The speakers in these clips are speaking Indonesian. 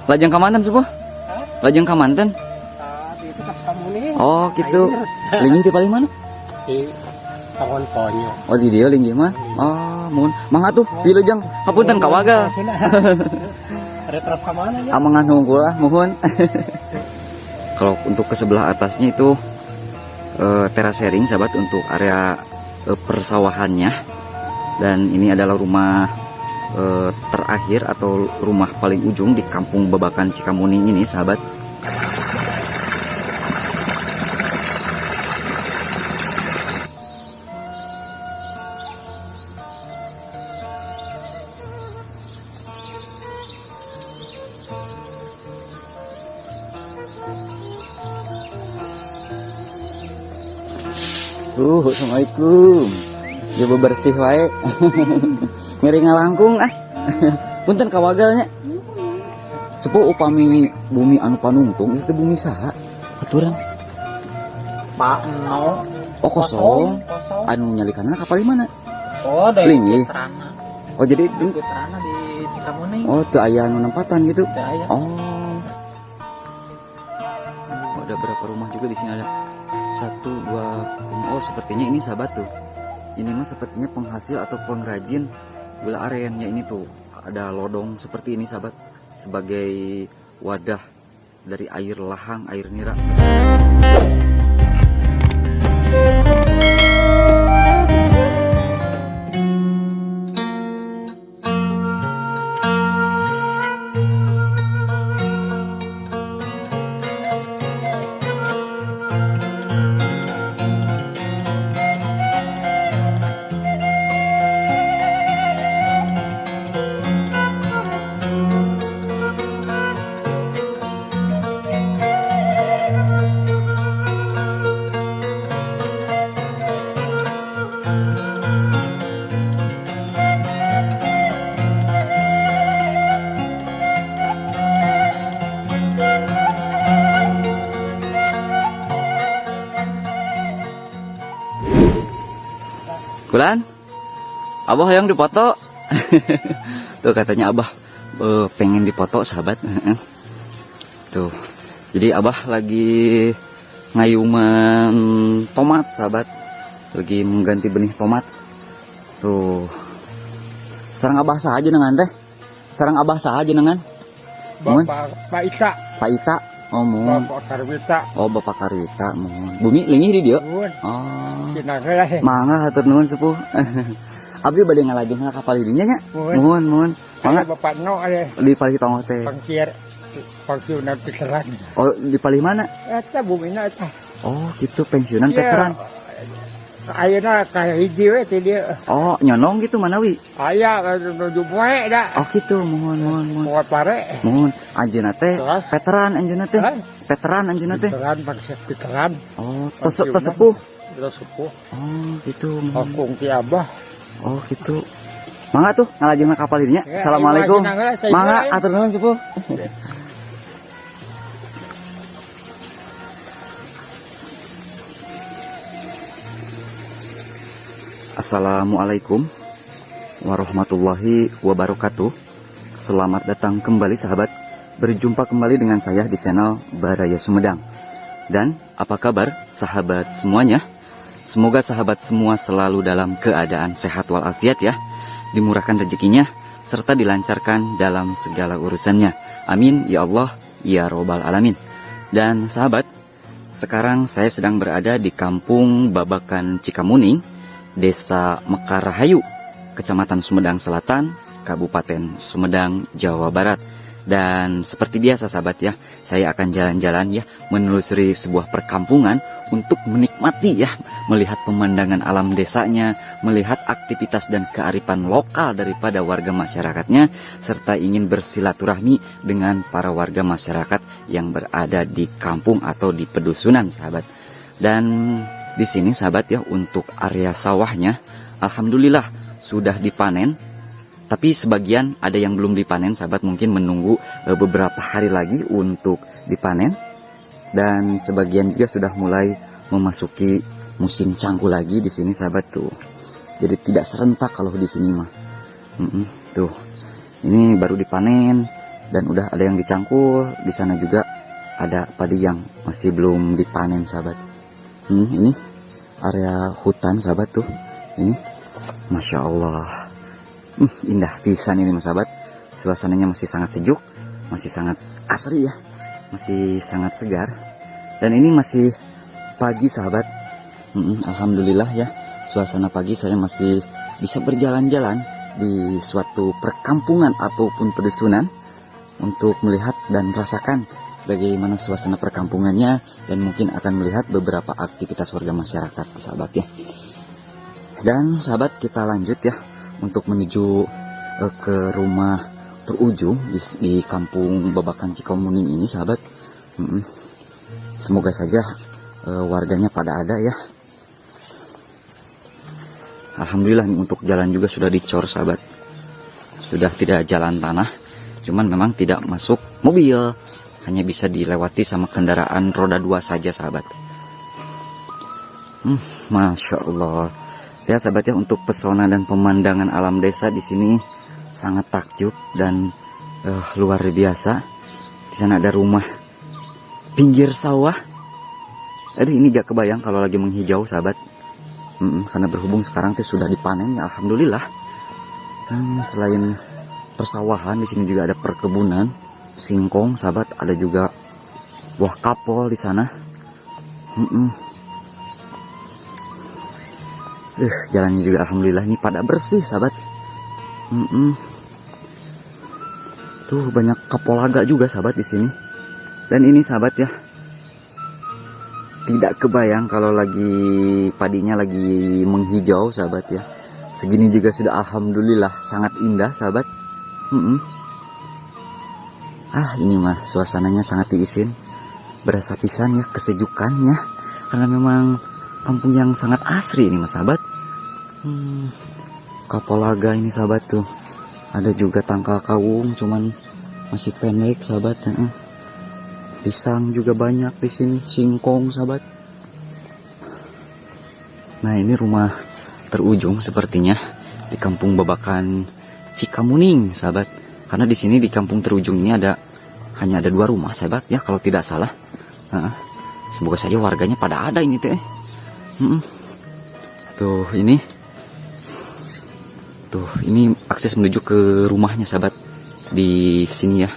Lajeng ka manten sepuh? Lajeng ka manten? Itu pas kamu nih. Oh gitu. Linggih di paling mana? Di Tangon Ponyo. Oh di dia linggih mah. Oh mun. Mangga tuh wilujeng hapunten ka wagal. Ada teras ke mana ya? Amangan hungkul mohon. Kalau untuk ke sebelah atasnya itu terasering sahabat untuk area persawahannya. Dan ini adalah rumah terakhir atau rumah paling ujung di kampung Babakan Cikamuning ini sahabat. Assalamualaikum. Coba bersih wae. Ngeri ngalangkung ah. Punten kawagalnya. Sepuh upami bumi anu panungtung itu bumi saha? Aturan. Pak No. Oh kosong. Anu nyalikanna kapal di mana? Oh, dari Linggih. Putrana. Oh jadi itu. Putrana di Cikamuning. Oh tuh aya anu nempatan gitu. Teu aya. Oh. Oh, ada berapa rumah juga di sini ada? 1, 2 rumah. Oh sepertinya ini sahabat tuh. Ini mah sepertinya penghasil atau pengrajin gula arennya ini tuh. Ada lodong seperti ini sahabat. Sebagai wadah dari air lahang, air nira. Kulan, abah yang dipoto. Tuh katanya abah pengen dipoto sahabat. Tuh, jadi abah lagi ngayuman tomat sahabat, lagi mengganti benih tomat. Tuh, sarang abah saja dengan teh, sarang abah saja dengan. Bapak Ika. Pak Ita, oh mohon. Bapak Karwita. Oh bapak Karita, mohon. Bumi linggih di dia. Oh. Sinangga lah. Mangga hatur nuhun sepuh. Abdi bade ngalajeng ka kapal dinya nya. Mohon. Mangga Bapak No ada Di palih tonggo teh. pensiunan veteran. Oh, di palih mana? Eta bumina eta. Oh, gitu pensiunan veteran. Ayeuna ka hiji we ti dieu. Oh, nyonong gitu manawi. Aya nuju poe da. Oh, gitu. Mohon. Muat pare. Mohon. Anjeunna teh veteran anjeunna teh. Veteran anjeunna teh. Veteran. Oh, tos sepuh. Tos sepuh. Oh, gitu. Hakung ti Abah. Oh, gitu. Mangga tuh ngalajeng ka kapal dinya. Ya, Assalamualaikum. iya, Mangga atur nuhun sepuh. Assalamualaikum warahmatullahi wabarakatuh. Selamat datang kembali sahabat. Berjumpa kembali dengan saya di channel Baraya Sumedang. Dan apa kabar sahabat semuanya? Semoga sahabat semua selalu dalam keadaan sehat walafiat ya. Dimurahkan rezekinya serta dilancarkan dalam segala urusannya. Amin ya Allah ya Robbal Alamin. Dan sahabat, sekarang saya sedang berada di kampung Babakan Cikamuning, Desa Mekarahayu, Kecamatan Sumedang Selatan, Kabupaten Sumedang, Jawa Barat. Dan seperti biasa sahabat ya, saya akan jalan-jalan ya, menelusuri sebuah perkampungan untuk menikmati ya, melihat pemandangan alam desanya, melihat aktivitas dan kearifan lokal daripada warga masyarakatnya, serta ingin bersilaturahmi dengan para warga masyarakat yang berada di kampung atau di pedusunan sahabat. Dan di sini sahabat ya, untuk area sawahnya alhamdulillah sudah dipanen, tapi sebagian ada yang belum dipanen sahabat, mungkin menunggu beberapa hari lagi untuk dipanen. Dan sebagian juga sudah mulai memasuki musim cangkul lagi di sini sahabat tuh. Jadi tidak serentak kalau di sini mah. Tuh, ini baru dipanen dan udah ada yang dicangkul. Di sana juga ada padi yang masih belum dipanen sahabat. Ini area hutan sahabat tuh. Ini Masya Allah, indah pisan ini sahabat. Suasananya masih sangat sejuk, masih sangat asri ya, masih sangat segar. Dan ini masih pagi sahabat. Alhamdulillah ya, suasana pagi saya masih bisa berjalan-jalan di suatu perkampungan ataupun pedusunan untuk melihat dan merasakan bagaimana suasana perkampungannya, dan mungkin akan melihat beberapa aktivitas warga masyarakat sahabat ya. Dan sahabat, kita lanjut ya untuk menuju ke rumah terujung di kampung Babakan Cikamuning ini sahabat. Semoga saja warganya pada ada ya. Alhamdulillah nih, untuk jalan juga sudah dicor sahabat, sudah tidak jalan tanah, cuman memang tidak masuk mobil, hanya bisa dilewati sama kendaraan roda 2 saja sahabat. Masya Allah ya sahabat ya, untuk pesona dan pemandangan alam desa di sini sangat takjub dan luar biasa. Di sana ada rumah pinggir sawah. Aduh, ini gak kebayang kalau lagi menghijau sahabat. Karena berhubung sekarang tuh sudah dipanen ya, alhamdulillah. Dan selain persawahan, di sini juga ada perkebunan singkong sahabat, ada juga buah kapol di sana. Jalannya juga alhamdulillah ini pada bersih sahabat. Tuh banyak kapolaga juga sahabat di sini. Dan ini sahabat ya, tidak kebayang kalau lagi padinya lagi menghijau sahabat ya. Segini juga sudah alhamdulillah sangat indah sahabat. Ini mah suasananya sangat diisin, berasa pisan ya kesejukannya, karena memang kampung yang sangat asri ini mas sahabat. Kapolaga ini sahabat tuh, ada juga tangkal kawung cuman masih pendek sahabat. Pisang juga banyak di sini, singkong sahabat. Nah, ini rumah terujung sepertinya di kampung Babakan Cikamuning sahabat. Karena di sini di kampung terujung ini hanya ada 2 rumah sahabat ya kalau tidak salah. Semoga saja warganya pada ada ini teh. Tuh ini akses menuju ke rumahnya sahabat di sini ya.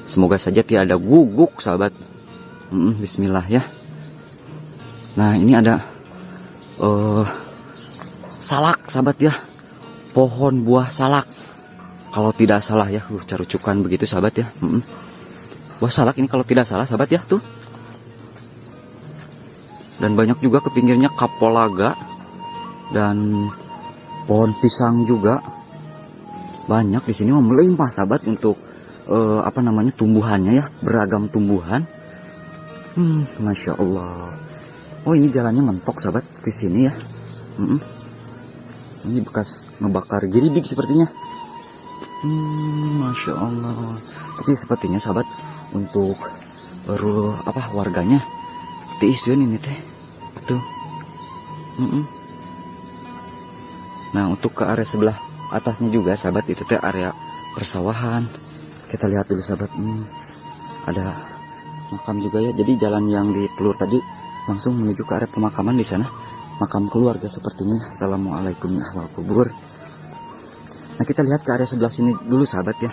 Semoga saja tidak ada guguk sahabat. Bismillah ya. Nah, ini ada salak sahabat ya, pohon buah salak kalau tidak salah ya. Carucukan begitu sahabat ya. Buah salak ini kalau tidak salah sahabat ya tuh. Dan banyak juga ke pinggirnya kapolaga dan pohon pisang juga banyak di sini, melimpah sahabat untuk tumbuhannya ya, beragam tumbuhan. Masya Allah. Oh, ini jalannya mentok sahabat ke sini ya. Ini bekas ngebakar giribik sepertinya. Masya Allah. Tapi sepertinya sahabat untuk warganya tiisun ini teh tuh. Nah, untuk ke area sebelah atasnya juga sahabat, itu teh area persawahan. Kita lihat dulu sahabat. Ada makam juga ya. Jadi jalan yang di pelur tadi langsung menuju ke area pemakaman di sana. Makam keluarga sepertinya. Assalamualaikum ya ahlal kubur. Nah, kita lihat ke area sebelah sini dulu sahabat ya.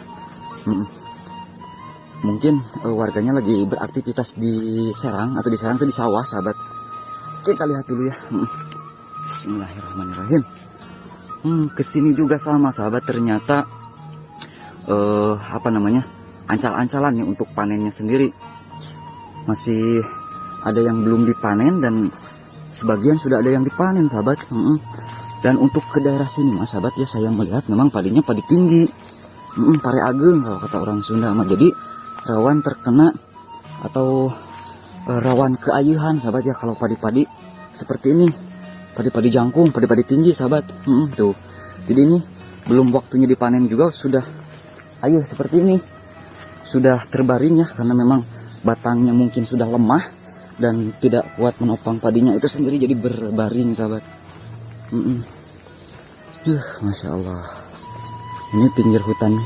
Mungkin warganya lagi beraktivitas di serang, atau di serang itu di sawah sahabat. Kita lihat dulu ya. Bismillahirrahmanirrahim. Kesini juga sama sahabat, ternyata ancal-ancalan nih untuk panennya sendiri. Masih ada yang belum dipanen dan sebagian sudah ada yang dipanen sahabat. Dan untuk ke daerah sini mas sahabat ya, saya melihat memang padinya padi tinggi, pare ageng kalau kata orang Sunda mah. Jadi rawan terkena atau rawan keayuhan sahabat ya kalau padi-padi seperti ini, padi-padi jangkung, padi-padi tinggi sahabat. Tuh, jadi ini belum waktunya dipanen juga sudah ayuh seperti ini, sudah terbaring ya, karena memang batangnya mungkin sudah lemah dan tidak kuat menopang padinya itu sendiri, jadi berbaring sahabat. Masya Allah. Ini pinggir hutan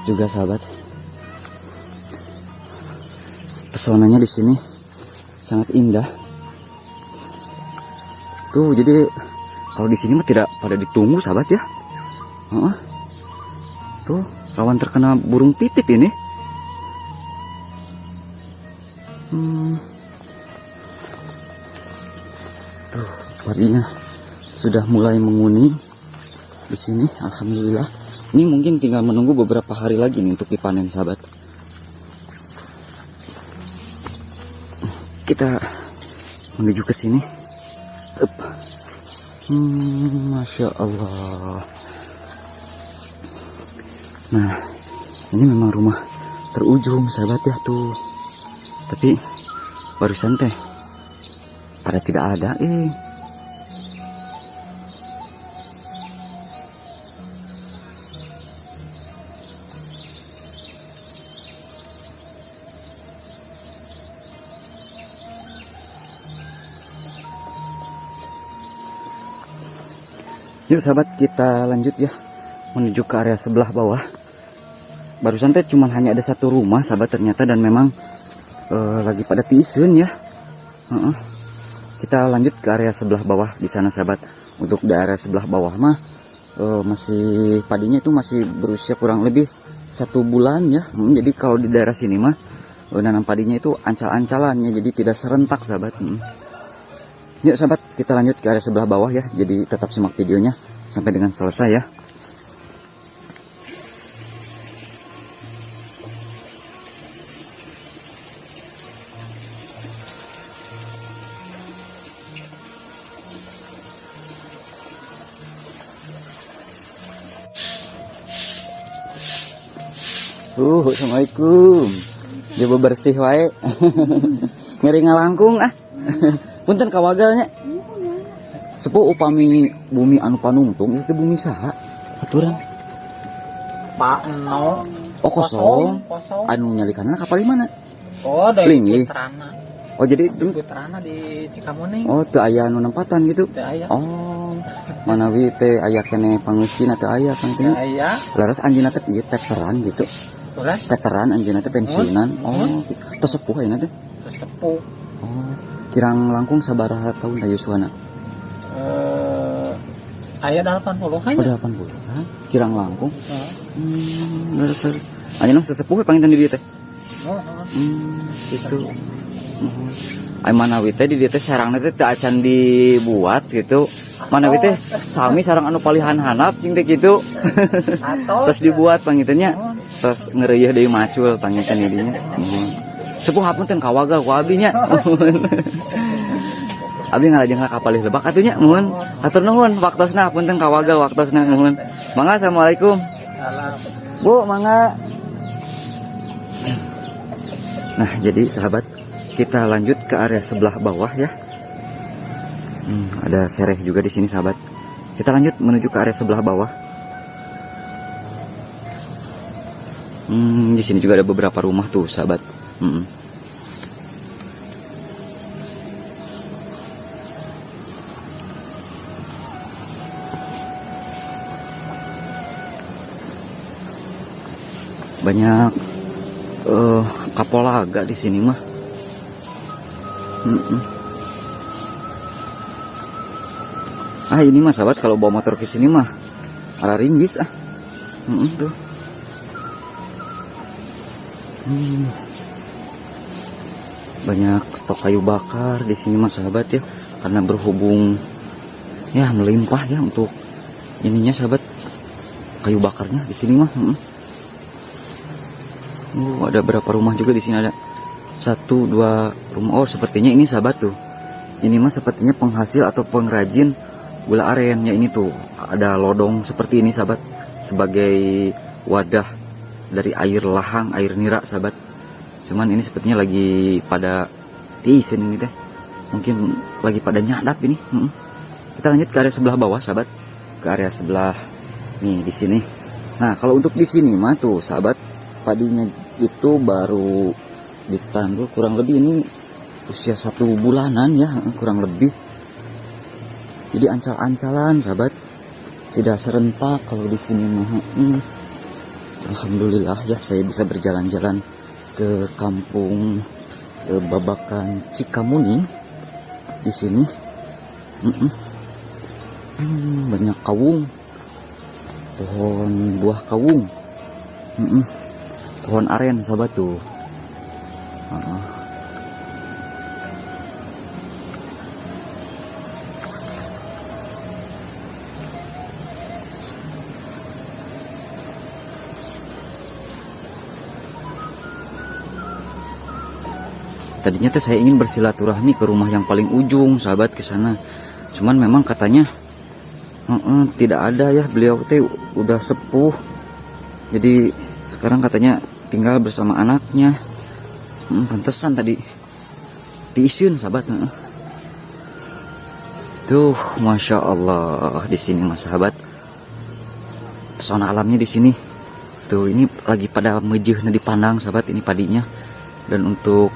juga sahabat. pesonanya di sini sangat indah. Tuh, jadi kalau di sini mah tidak pada ditunggu sahabat ya. Tuh, rawan terkena burung pipit ini. Tuh, padinya sudah mulai menguning di sini. Alhamdulillah. Ini mungkin tinggal menunggu beberapa hari lagi nih untuk dipanen sahabat. Kita menuju ke sini. Masya Allah. Nah, ini memang rumah terujung sahabat ya tuh. Tapi barusan teh pada tidak ada. Yuk sahabat, kita lanjut ya menuju ke area sebelah bawah. Barusan teh cuman hanya ada satu rumah sahabat ternyata, dan memang lagi pada tiisen ya. Kita lanjut ke area sebelah bawah di sana sahabat. Untuk di area sebelah bawah mah masih padinya itu masih berusia kurang lebih 1 bulan ya. Jadi kalau di daerah sini mah nanam padinya itu ancal-ancalannya, jadi tidak serentak sahabat. Yuk sahabat, kita lanjut ke area sebelah bawah ya. Jadi tetap simak videonya sampai dengan selesai ya. Assalamualaikum. Dia bersih wae. Ngeri ngalangkung ah. Punten kawagalnya. Sepuh upami bumi anu panungtung itu bumi saha? Aturan. Pak no. Oh kosong. Anu nyalikanana kapal di mana? Oh, dari Lingi. Putrana. Oh jadi itu. Putrana di Cikamuning. Oh teu aya anu nempatan gitu. Teu aya. Oh. Manawi teh aya kene pangeusina teu aya kan teh. Teu aya. Laras anjeunna teh ieu veteran gitu. Ulah Veteran anjeunna teh pensiunan. Oh, teu sepuh ayeuna teh. sepuh. Oh. Kirang langkung sabaraha tahun ta yuswana? Aya 80 aja. Pada 80. Hah? Kirang langkung. Bener. Anjeunna sesepuh panginten di dieu teh. Gitu. Ai manawi teh di dieu teh sarangna teh teu acan dibuat gitu. Manawi teh sami sarang anu palihan handap cing teh kitu. Terus dibuat pangintennya. Terus ngeureuyeh deui macul panginten di dinya. Sepuh hapunten kawaga ku abdi nya. Abdi ngalajeng ka kapalih lebak atuh nya muhun. Hatur nuhun waktosna hapunten kawaga waktosna muhun. Mangga assalamualaikum. Bu, mangga. Nah, jadi sahabat, kita lanjut ke area sebelah bawah ya. Ada sereh juga di sini sahabat. Kita lanjut menuju ke area sebelah bawah. Di sini juga ada beberapa rumah tuh sahabat. Banyak kapolaga di sini mah. Ini mah sahabat kalau bawa motor ke sini mah arah ringgis ah. Tuh. Banyak stok kayu bakar di sini mah sahabat ya, karena berhubung ya melimpah ya untuk ininya sahabat, kayu bakarnya di sini mah. Ada berapa rumah juga di sini, ada 1, 2 rumah. Oh sepertinya ini sahabat tuh, ini mah sepertinya penghasil atau pengrajin gula aren ya. Ini tuh ada lodong seperti ini sahabat, sebagai wadah dari air lahang, air nira sahabat. Cuman ini sepertinya lagi pada tiisen ini teh, mungkin lagi pada nyadap ini. Kita lanjut ke area sebelah bawah sahabat, ke area sebelah nih di sini. Nah kalau untuk di sini mah tuh sahabat, padinya itu baru ditandur kurang lebih ini usia 1 bulanan ya, kurang lebih. Jadi ancal-ancalan sahabat, tidak serentak kalau di sini mah. Alhamdulillah ya, saya bisa berjalan-jalan ke kampung babakan Cikamuning di sini. Banyak kawung, pohon buah kawung, pohon aren sahabat tuh. Tadinya teh saya ingin bersilaturahmi ke rumah yang paling ujung sahabat, ke sana. Cuman memang katanya tidak ada ya, beliau teh udah sepuh. Jadi sekarang katanya tinggal bersama anaknya. Pantesan tadi diisin sahabat. Tuh, masya Allah di sini mas sahabat. Pesona alamnya di sini. Tuh ini lagi pada mejeh dipandang sahabat, ini padinya. Dan untuk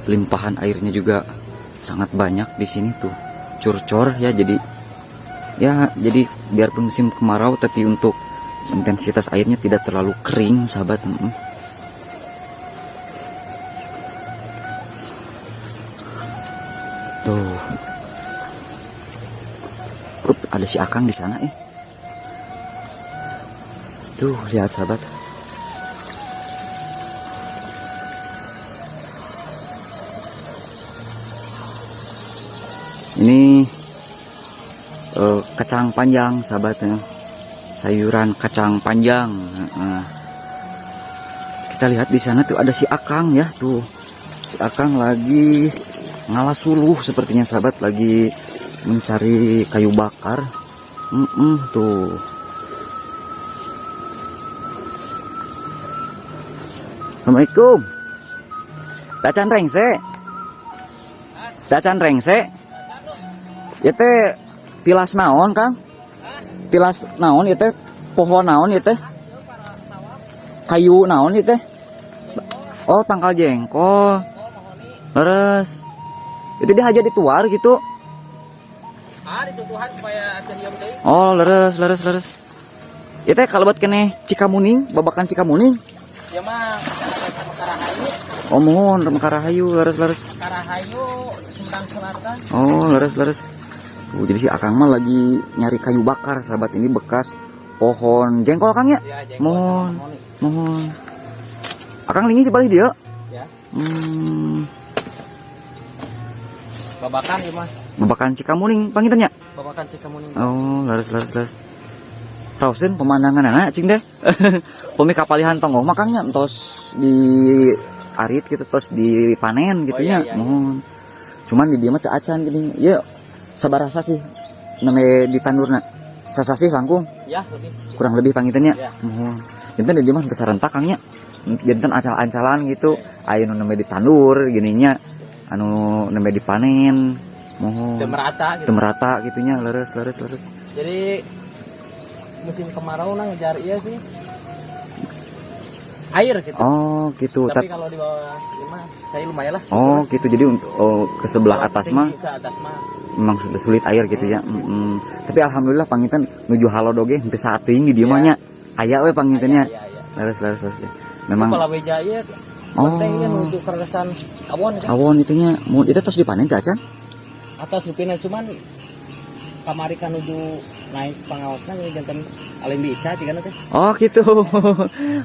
limpahan airnya juga sangat banyak di sini tuh, curcor ya. Jadi biarpun musim kemarau tapi untuk intensitas airnya tidak terlalu kering sahabat. Tuh, ada si Akang di sana Tuh lihat sahabat. Ini kacang panjang sahabatnya, sayuran kacang panjang. Kita lihat di sana tuh ada si Akang ya, tuh si Akang lagi ngalah suluh sepertinya sahabat, lagi mencari kayu bakar. Tuh Assalamualaikum. Dacan rengse. Ya teh tilas naon Kang? Tilas naon ya teh? Pohon naon ya teh? Kayu naon ya teh? Oh tangkal jengkol. Leres. Itu dia aja dituar gitu. Ditutuhan supaya cerium deui. Oh leres. Ya teh kalau buat kene Cikamuning, babakan Cikamuning. Ya mah Karahayu. Oh mohon Karahayu, leres. Karahayu Sumedang Selatan. Oh leres. Jadi si Akang mah lagi nyari kayu bakar sahabat, ini bekas pohon jengkol Kang ya? Ya jengkol. Mohon. Akang lingi di balik dia. Ya. Babakan ya mas. Babakan Cikamuning pangitannya. Babakan Cikamuning. Oh leres. Tausen pemandangan anak cing deh. Pemi kapalihan tonggong makangnya entos di arit gitu, tos dipanen gitu ya. Mohon. Cuman di dia mah teu acan gini. Ya sabarasa sih namanya di tandurna. Sasasih langkung. Ya, lebih. Kurang lebih pangitannya. Ya. Mohon. Jantan di mah teu sarentak Kangnya. Jantan ancal-ancalan gitu. Aya nu namanya ditandur gininya. Anu namanya dipanen. Mohon. Teu merata gitu nya, leres. Jadi musim kemarau ngejar iya sih air gitu. Oh gitu. Tapi kalau di bawah lima saya lumayan lah. Oh gitu. Jadi untuk ke sebelah atas mah memang sudah sulit air gitu ya. Tapi alhamdulillah pangitan menuju halodoge henteu saeuting di dieu mah nya. Aya we pangitannya. Leres ya. Memang kalau beja ieu penting menuju keresan awon kan. Awon itunya mun itu tos dipanen teh acan? Atas lupina cuman kamari kan nuju naik pangawasna jantan alim bica cigana teh. Oh gitu.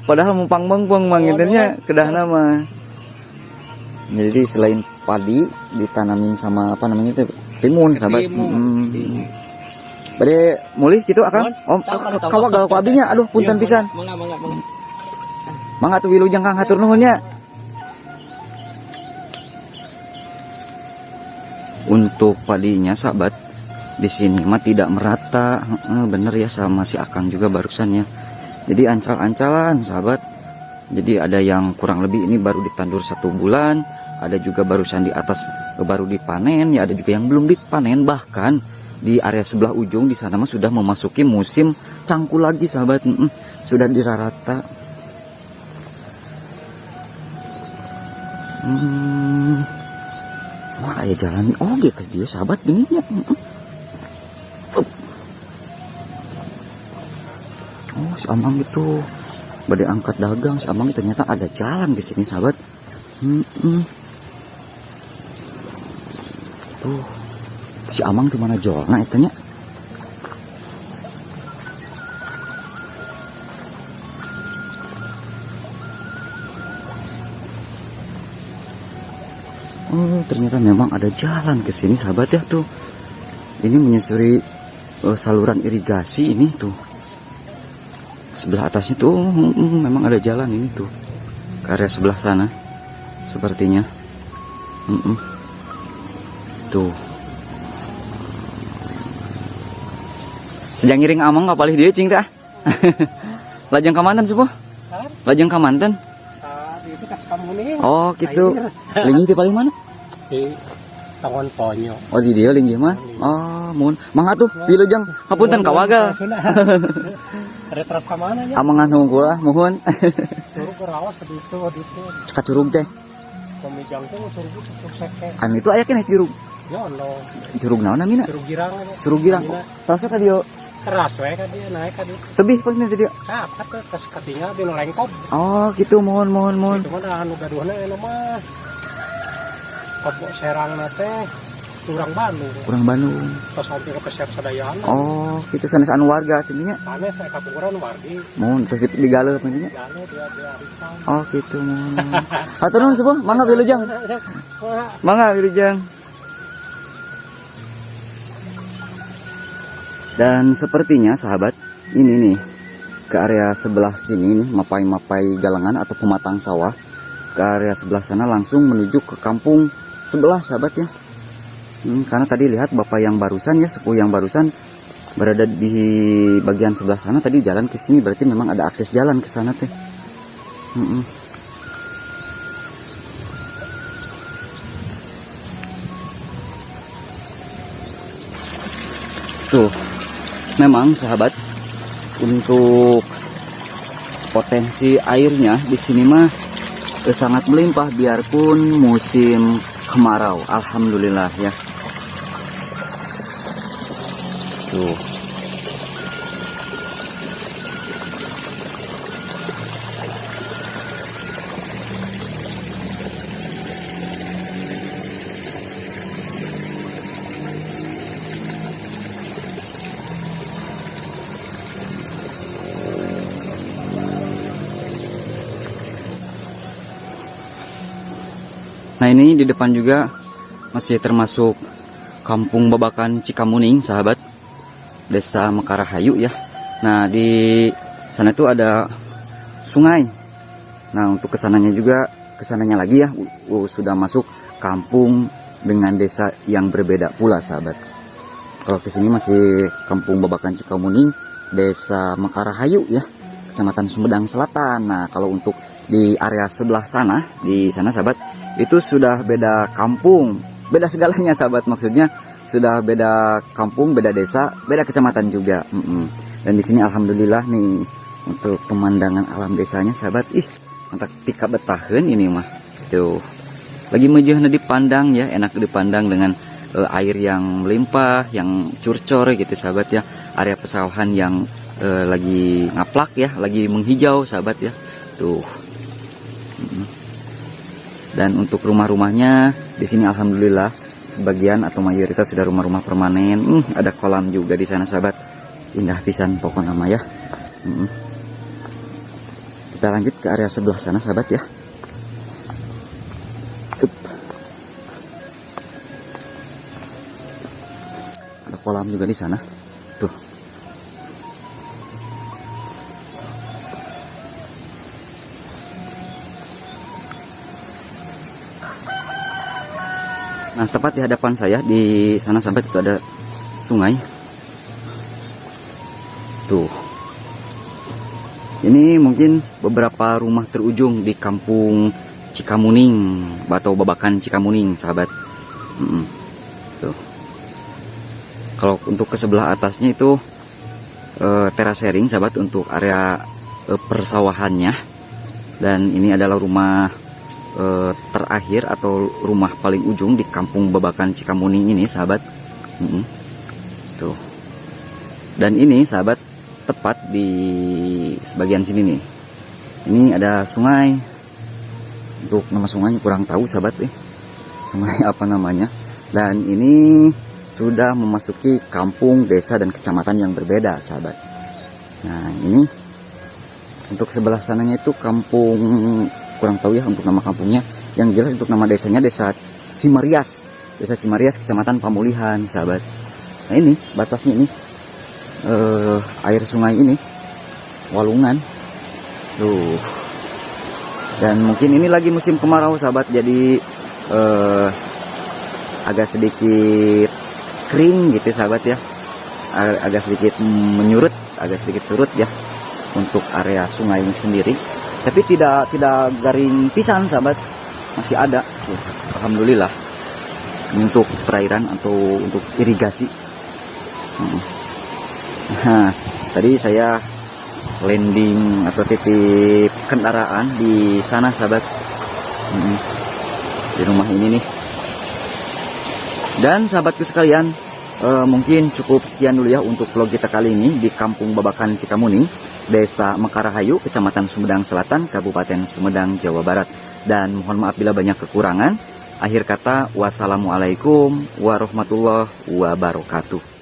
Padahal mumpang mengpong mangintennya kedahna mah. Jadi selain padi ditanamin sama apa namanya itu timun sahabat. Bade mulih gitu Akang. Oh kawa gal ku abinya. Aduh punten pisan. Mangga. Mangga tuh wilujeng Kang hatur nuhun nya. Untuk padinya sahabat di sini mah tidak merata, bener ya sama si Akang juga barusan ya. Jadi ancal-ancalan sahabat. Jadi ada yang kurang lebih ini baru ditandur 1 bulan, ada juga barusan di atas baru dipanen, ya ada juga yang belum dipanen. Bahkan di area sebelah ujung di sana mah sudah memasuki musim cangkul lagi sahabat. Sudah dirarata. Wah ya jalan oke kes dia sahabat gini ya. Oh si Amang itu badai angkat dagang, si Amang ternyata ada jalan di sini sahabat. Tuh. Si Amang tuh mana jolna etanya? Oh, ternyata memang ada jalan ke sini sahabat ya tuh. Ini menyusuri saluran irigasi ini tuh. Sebelah atasnya tuh memang ada jalan ini tuh. Ke area sebelah sana. Sepertinya. Tuh. Sejang ngiring Amang kapalih dia cing tah. Lajang kamanten sepuh? Lajang kamanten? Itu kas kamu nih. Oh gitu. Linggih di paling mana? Di Tangon Ponyo. Oh di dia linggih mah. Oh mun. Mangga tuh wilujeng hapunten kawagal. Ada teras ke mana ya? Amangan hungkul ah mohon. Suruh ke rawas itu. Kacurug teh. Pemijang tuh suruh seke. Anu itu aya keneh curug. Ya no. Curug naon namina? Suruh girang aja. Curug girang. Rasa ka dia Keras we ka dia naik ka dia. tebih pas nanti dia. Capat tuh kas katingal di lengkop. Oh gitu mohon. Itu mah anu gaduhna anu mah. Kopok serang teh kurang Bandung. Kurang Bandung. Pas hampir ke siap sadayana. Oh gitu sanes anu warga sininya. Sana saya kapuran wargi. Mohon terus digaleup nantinya. Lalu dia arisan. Oh gitu mohon. Hatur nuhun sepuh, mangga wilujeng. Mangga wilujeng. Dan sepertinya sahabat, ini nih ke area sebelah sini nih, mapai-mapai galengan atau pematang sawah. Ke area sebelah sana langsung menuju ke kampung sebelah sahabat ya. Karena tadi lihat bapak yang barusan ya, sepuh yang barusan berada di bagian sebelah sana, tadi jalan ke sini berarti memang ada akses jalan ke sana teh. Tuh. Memang sahabat, untuk potensi airnya di sini mah sangat melimpah biarpun musim kemarau. Alhamdulillah ya. Tuh. Nah ini di depan juga masih termasuk kampung Babakan Cikamuning sahabat, desa Mekarahayu ya. Nah di sana itu ada sungai. Nah untuk kesananya juga, kesananya lagi ya, sudah masuk kampung dengan desa yang berbeda pula sahabat. Kalau kesini masih kampung Babakan Cikamuning, desa Mekarahayu ya, kecamatan Sumedang Selatan. Nah kalau untuk di area sebelah sana, di sana sahabat, itu sudah beda kampung, beda segalanya sahabat, maksudnya sudah beda kampung, beda desa, beda kecamatan juga. Dan di sini alhamdulillah nih untuk pemandangan alam desanya sahabat, mantap pika betaheun ini mah. Tuh. Lagi mejehna dipandang ya, enak dipandang dengan air yang melimpah, yang curcor gitu sahabat ya. Area pesawahan yang lagi ngaplak ya, lagi menghijau sahabat ya. Tuh. Dan untuk rumah-rumahnya di sini alhamdulillah sebagian atau mayoritas sudah rumah-rumah permanen. Ada kolam juga di sana sahabat. Indah pisan pokok nama ya. Kita lanjut ke area sebelah sana sahabat ya. Ada kolam juga di sana. Tuh. Nah, tepat di hadapan saya di sana sampai itu ada sungai. Tuh. Ini mungkin beberapa rumah terujung di kampung Cikamuning atau Babakan Cikamuning, sahabat. Tuh. Kalau untuk ke sebelah atasnya itu terasering, sahabat, untuk area persawahannya. Dan ini adalah rumah terakhir atau rumah paling ujung di kampung Babakan Cikamuning ini sahabat. Tuh. Dan ini sahabat tepat di sebagian sini nih. Ini ada sungai. Untuk nama sungainya kurang tahu sahabat Sungai apa namanya. Dan ini sudah memasuki kampung, desa, dan kecamatan yang berbeda, sahabat. Nah, ini untuk sebelah sananya itu kampung, kurang tahu ya untuk nama kampungnya. Yang jelas untuk nama desanya Desa Cimarias. Desa Cimarias, Kecamatan Pamulihan, sahabat. Nah, ini batasnya ini. Air sungai ini, Walungan. Tuh. Dan mungkin ini lagi musim kemarau, sahabat. Jadi agak sedikit kering gitu, sahabat ya. Agak sedikit menyurut, agak sedikit surut ya untuk area sungai ini sendiri. Tapi tidak garing pisan, sahabat. Masih ada. Alhamdulillah. Ini untuk perairan atau untuk irigasi. Nah, tadi saya landing atau titip kendaraan di sana, sahabat. Di rumah ini nih. Dan sahabatku sekalian, mungkin cukup sekian dulu ya untuk vlog kita kali ini di Kampung Babakan Cikamuning, Desa Mekarahayu, Kecamatan Sumedang Selatan, Kabupaten Sumedang, Jawa Barat. Dan mohon maaf bila banyak kekurangan. Akhir kata, wassalamualaikum warahmatullahi wabarakatuh.